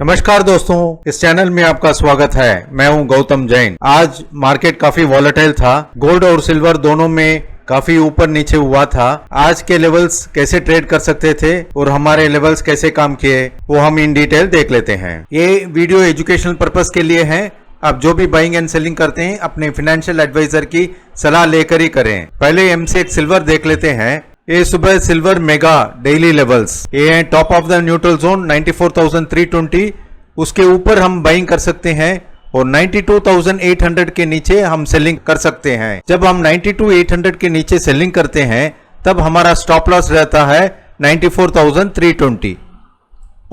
नमस्कार दोस्तों, इस चैनल में आपका स्वागत है। मैं हूं गौतम जैन। आज मार्केट काफी वॉलेटाइल था। गोल्ड और सिल्वर दोनों में काफी ऊपर नीचे हुआ था। आज के लेवल्स कैसे ट्रेड कर सकते थे और हमारे लेवल्स कैसे काम किए वो हम इन डिटेल देख लेते हैं। ये वीडियो एजुकेशनल पर्पस के लिए है। आप जो भी बाइंग एंड सेलिंग करते हैं अपने फाइनेंशियल एडवाइजर की सलाह लेकर ही करें। पहले एमसीएक्स सिल्वर देख लेते हैं। ये सुबह सिल्वर मेगा डेली लेवल्स, ये है top of the neutral zone 94,320। उसके ऊपर हम बाइंग कर सकते हैं और 92,800 के नीचे हम सेलिंग कर सकते हैं। जब हम 92,800 के नीचे सेलिंग करते हैं तब हमारा स्टॉप लॉस रहता है 94,320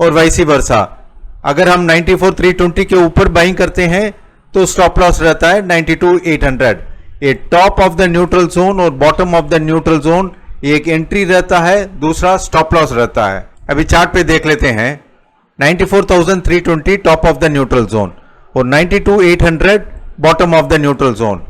और वाइसी वर्सा। अगर हम 94,320 के ऊपर बाइंग करते हैं तो स्टॉप लॉस रहता है 92,800। ये top of the neutral zone और bottom of the neutral zone, एक एंट्री रहता है, दूसरा स्टॉप लॉस रहता है। अभी चार्ट पे देख लेते हैं। 94,320 top of the neutral zone और 92,800 bottom of the neutral zone.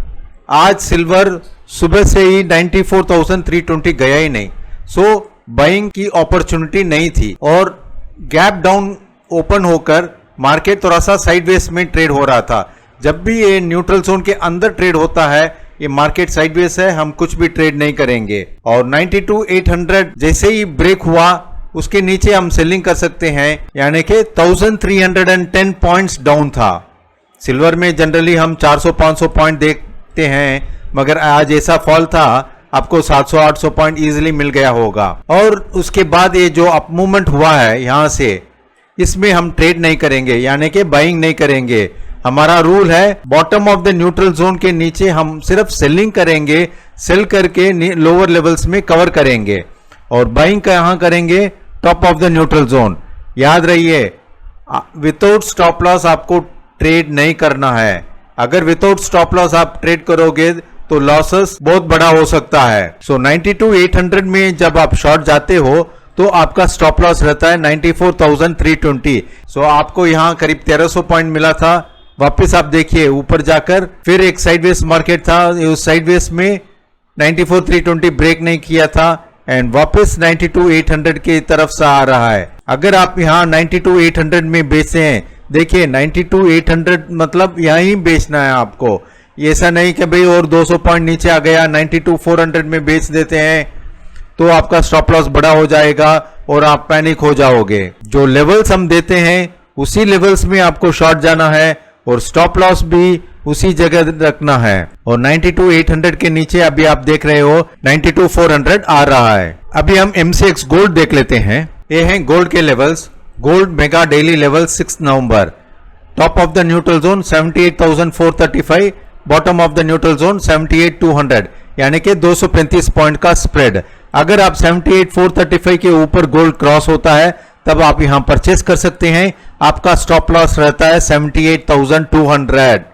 आज सिल्वर सुबह से ही 94,320 गया ही नहीं, सो बाइंग की अपॉर्चुनिटी नहीं थी और गैप डाउन ओपन होकर मार्केट थोड़ा सा साइडवेज में ट्रेड हो रहा था। जब भी ये न्यूट्रल जोन के अंदर ट्रेड होता है ये मार्केट साइडवेज है, हम कुछ भी ट्रेड नहीं करेंगे। और 92,800 जैसे ही ब्रेक हुआ उसके नीचे हम सेलिंग कर सकते हैं, यानी कि 1,310 पॉइंट्स डाउन था। सिल्वर में जनरली हम 400-500 पॉइंट देखते हैं, मगर आज ऐसा फॉल था आपको 700-800 पॉइंट इजीली मिल गया होगा। और उसके बाद ये जो अप मूवमेंट हुआ है यहां से, इसमें हम ट्रेड नहीं करेंगे, यानी कि बाइंग नहीं करेंगे। हमारा रूल है bottom of the neutral zone के नीचे हम सिर्फ सेलिंग करेंगे, सेल करके लोअर लेवल्स में कवर करेंगे और बाइंग कहां करेंगे? Top of the neutral zone. याद रहिए, विदाउट स्टॉप लॉस आपको ट्रेड नहीं करना है। अगर विदाउट स्टॉप लॉस आप ट्रेड करोगे तो लॉसेस बहुत बड़ा हो सकता है। सो 92,800 में जब आप शॉर्ट जाते हो तो आपका स्टॉप लॉस रहता है 94,320। सो आपको यहां करीब 1300 पॉइंट मिला था। वापस आप देखिए ऊपर जाकर फिर एक साइडवेज मार्केट था, उस साइडवेज में 94,320 ब्रेक नहीं किया था एंड वापस 92,800 की तरफ से आ रहा है। अगर आप यहाँ 92,800 में बेचते हैं, देखिए 92,800 मतलब यहाँ ही बेचना है आपको। ऐसा नहीं कि भाई और 200 पॉइंट नीचे आ गया 92,400 में बेच देते हैं तो आपका स्टॉप लॉस बड़ा हो जाएगा और आप पैनिक हो जाओगे। जो लेवल्स हम देते हैं उसी लेवल्स में आपको शॉर्ट जाना है और स्टॉप लॉस भी उसी जगह रखना है। और 92,800 के नीचे अभी आप देख रहे हो 92,400 आ रहा है। अभी हम एमसीएक्स गोल्ड देख लेते हैं। ये हैं गोल्ड के levels. Gold mega daily level 6 November, top of the neutral zone 78,435, bottom of the neutral zone 78,200, यानी कि 235 पॉइंट का स्प्रेड। अगर आप 78,435 के ऊपर गोल्ड क्रॉस होता है तब आप यहां परचेस कर सकते हैं। आपका स्टॉप लॉस रहता है 78,200।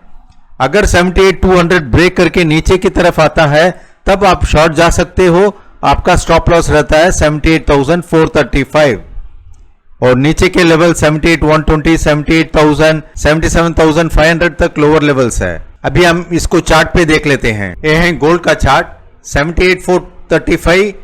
अगर 78,200 ब्रेक करके नीचे की तरफ आता है तब आप शॉर्ट जा सकते हो। आपका स्टॉप लॉस रहता है 78,435 और नीचे के लेवल 78,120, 78,000, 77,500 तक लोअर लेवल्स है। अभी हम इसको चार्ट पे देख लेते हैं। ये है गोल्ड का chart. 78,435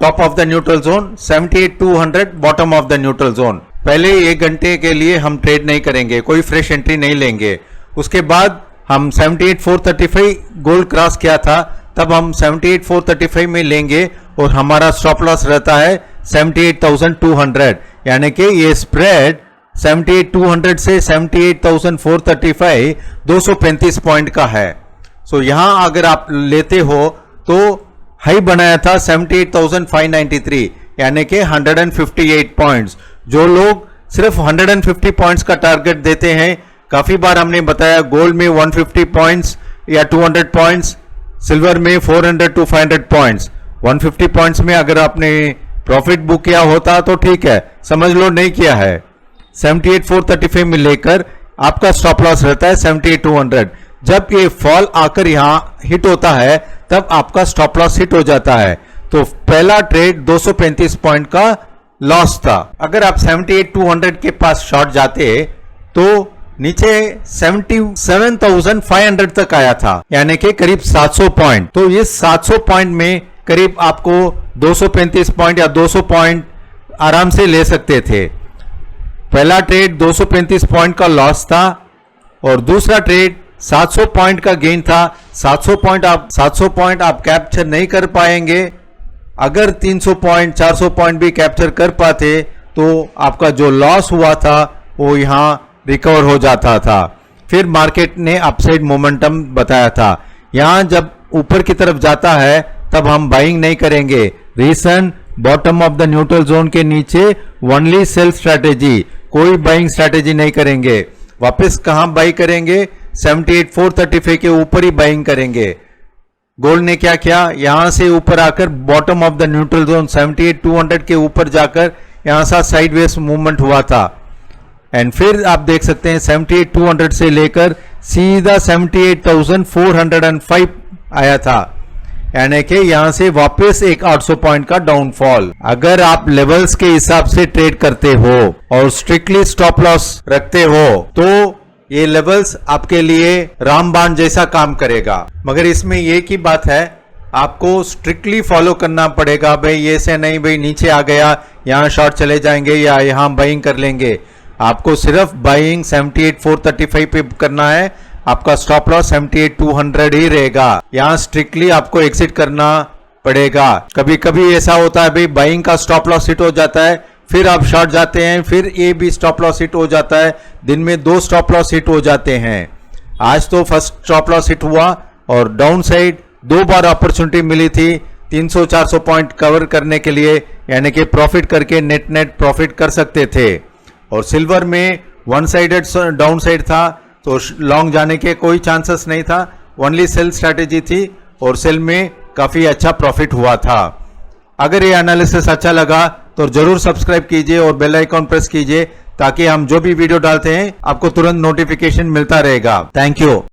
top of the neutral zone, 78,200 bottom of the neutral zone. पहले 1 घंटे के लिए हम ट्रेड नहीं करेंगे, कोई फ्रेश एंट्री नहीं लेंगे। उसके बाद हम 78,435 गोल्ड क्रॉस किया था तब हम 78,435 में लेंगे और हमारा स्टॉप लॉस रहता है 78,200, यानी कि ये स्प्रेड 78,200 से 78,435 235 पॉइंट का है। सो यहां अगर आप लेते हो तो हाई बनाया था 78,593, यानी कि 158 पॉइंट्स। जो लोग सिर्फ 150 पॉइंट्स का टारगेट देते हैं, काफी बार हमने बताया गोल्ड में 150 पॉइंट्स या 200 पॉइंट्स, सिल्वर में 400 to 500 पॉइंट्स। 150 पॉइंट्स में अगर आपने प्रॉफिट बुक किया होता तो ठीक है, समझ लो नहीं किया है। 78,435 में लेकर आपका स्टॉप लॉस रहता है 78,200। जब ये फॉल आकर यहां हिट होता है तब आपका स्टॉप लॉस हिट हो जाता है। तो पहला ट्रेड 235 पॉइंट का लॉस था। अगर आप 78,200 के पास शॉर्ट जाते तो नीचे 77,500 तक आया था, यानी कि करीब 700 पॉइंट। तो ये 700 पॉइंट में करीब आपको 235 पॉइंट या 200 पॉइंट आराम से ले सकते थे। पहला ट्रेड 235 पॉइंट का लॉस था और दूसरा ट्रेड 700 पॉइंट का गेन था। 700 पॉइंट आप कैप्चर नहीं कर पाएंगे। अगर 300 पॉइंट 400 पॉइंट भी कैप्चर कर पाते तो आपका जो लॉस हुआ था वो यहां रिकवर हो जाता था। फिर मार्केट ने अपसाइड मोमेंटम बताया था। यहां जब ऊपर की तरफ जाता है तब हम बाइंग नहीं करेंगे। Reason, bottom of the neutral zone के नीचे ओनली सेल स्ट्रैटेजी, कोई बाइंग स्ट्रैटेजी नहीं करेंगे। वापस कहां बाई करेंगे? 78,435 के ऊपर ही बाइंग करेंगे। गोल्ड ने क्या किया? यहां से ऊपर आकर bottom of the neutral zone 78,200 के ऊपर जाकर यहां से साइडवेज मूवमेंट हुआ था। एंड फिर आप देख सकते हैं 78,200 से लेकर सीधा 78,405 आया था, यानी कि यहां से वापस एक 800 पॉइंट का डाउनफॉल। अगर आप लेवल्स के हिसाब से ट्रेड करते हो और स्ट्रिक्टली स्टॉप लॉस रखते हो तो ये लेवल्स आपके लिए रामबाण जैसा काम करेगा। मगर इसमें ये की बात है, आपको स्ट्रिक्टली फॉलो करना पड़ेगा। भाई ये से नहीं, भाई नीचे आ गया यहां शॉर्ट चले जाएंगे या यहां बाइंग कर लेंगे। आपको सिर्फ बाइंग 78,435 पे करना है। आपका स्टॉप लॉस 78,200 ही रहेगा। यहां स्ट्रिक्टली आपको एग्जिट करना पड़ेगा। कभी कभी ऐसा होता है भाई बाइंग का स्टॉप लॉस हिट हो जाता है, फिर आप शॉर्ट जाते हैं, फिर ये भी स्टॉप लॉस हिट हो जाता है। दिन में 2 स्टॉप लॉस हिट हो जाते हैं। आज तो फर्स्ट स्टॉप लॉस हिट हुआ और डाउन साइड 2 बार अपॉर्चुनिटी मिली थी 300-400 पॉइंट कवर करने के लिए, यानी कि प्रॉफिट करके नेट प्रॉफिट कर सकते थे। और सिल्वर में वन साइडेड डाउन साइड था तो लॉन्ग जाने के कोई चांसेस नहीं था, ओनली सेल स्ट्रैटेजी थी और सेल में काफी अच्छा प्रॉफिट हुआ था। अगर ये एनालिसिस अच्छा लगा तो जरूर सब्सक्राइब कीजिए और बेल आइकॉन प्रेस कीजिए ताकि हम जो भी वीडियो डालते हैं आपको तुरंत नोटिफिकेशन मिलता रहेगा। Thank you.